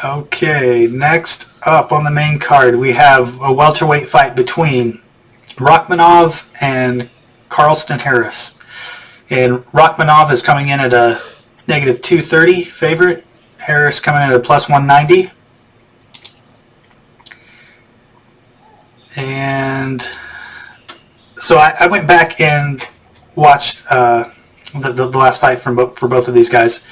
Okay, next up on the main card, we have a welterweight fight between Rakhmonov and Carlston Harris. And Rakhmonov is coming in at a negative 230 favorite. Harris coming in at a plus 190. And so I went back and watched the last fight for both of these guys.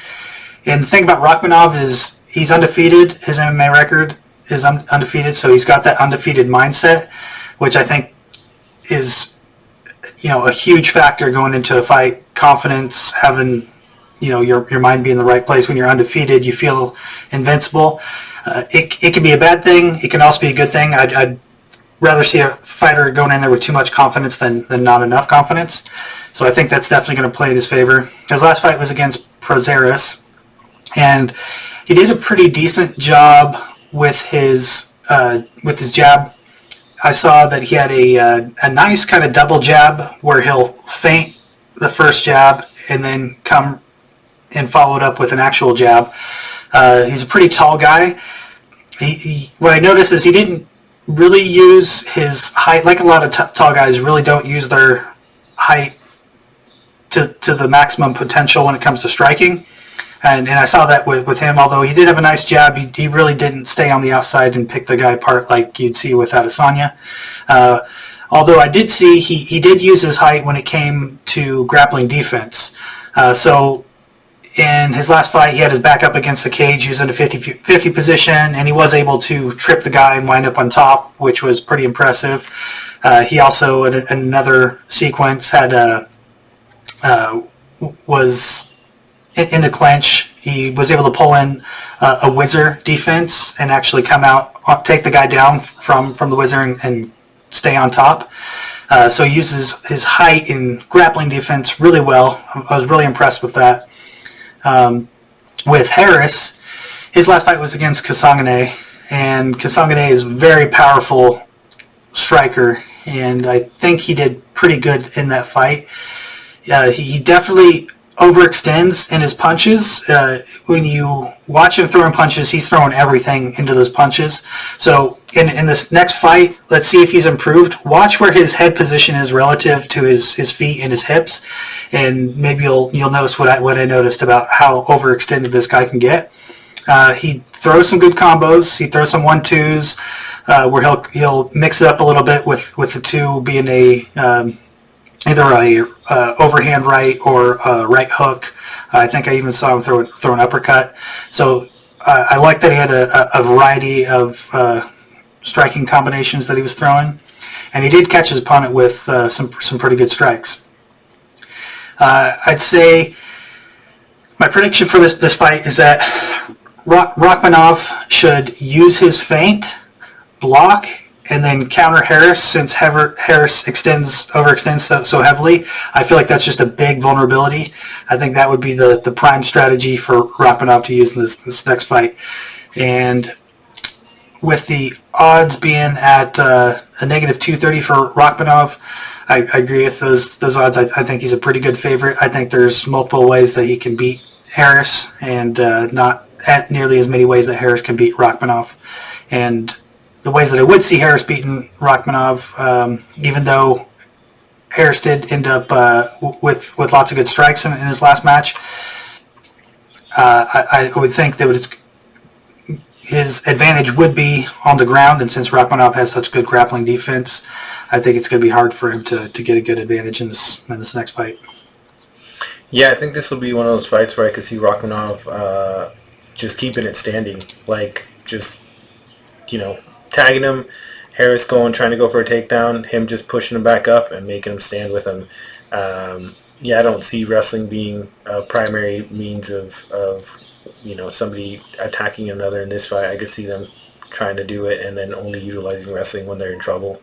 And the thing about Rakhmonov is he's undefeated. His MMA record is undefeated, so he's got that undefeated mindset, which I think is, a huge factor going into a fight. Confidence, having, your mind be in the right place. When you're undefeated, you feel invincible. It can be a bad thing. It can also be a good thing. I'd rather see a fighter going in there with too much confidence than not enough confidence. So I think that's definitely going to play in his favor. His last fight was against Prozeris, and he did a pretty decent job with his jab. I saw that he had a nice kind of double jab where he'll feint the first jab and then come and follow it up with an actual jab. He's a pretty tall guy. What I noticed is he didn't really use his height, like a lot of tall guys really don't use their height to the maximum potential when it comes to striking. And I saw that with him. Although he did have a nice jab, he really didn't stay on the outside and pick the guy apart like you'd see with Adesanya. Although I did see he did use his height when it came to grappling defense. So in his last fight, he had his back up against the cage using a 50-50 position, and he was able to trip the guy and wind up on top, which was pretty impressive. He also, in another sequence, was in the clinch. He was able to pull in a whizzer defense and actually come out, take the guy down from the whizzer and stay on top. So he uses his height in grappling defense really well. I was really impressed with that. With Harris, his last fight was against Kasangane, and Kasangane is a very powerful striker, and I think he did pretty good in that fight. He definitely overextends in his punches. When you watch him throwing punches, he's throwing everything into those punches. So in this next fight, let's see if he's improved. Watch where his head position is relative to his feet and his hips, and maybe you'll notice what I noticed about how overextended this guy can get. He throws some good combos. He throws some 1-2s where he'll mix it up a little bit with the two being either a overhand right or a right hook. I think I even saw him throw an uppercut. So I like that he had a variety of striking combinations that he was throwing, and he did catch his opponent with some pretty good strikes. I'd say my prediction for this fight is that Rakhmonov should use his feint, block, and then counter Harris. Since Harris overextends so heavily, I feel like that's just a big vulnerability. I think that would be the prime strategy for Rakhmonov to use in this next fight. And with the odds being at a negative 230 for Rakhmonov, I agree with those odds. I think he's a pretty good favorite. I think there's multiple ways that he can beat Harris, and not at nearly as many ways that Harris can beat Rakhmonov. And the ways that I would see Harris beating Rakhmonov, even though Harris did end up with lots of good strikes in his last match, I would think that his advantage would be on the ground, and since Rakhmonov has such good grappling defense, I think it's going to be hard for him to get a good advantage in this next fight. Yeah, I think this will be one of those fights where I could see Rakhmonov just keeping it standing, like just, tagging him, Harris trying to go for a takedown, him just pushing him back up and making him stand with him. I don't see wrestling being a primary means of somebody attacking another in this fight. I could see them trying to do it and then only utilizing wrestling when they're in trouble.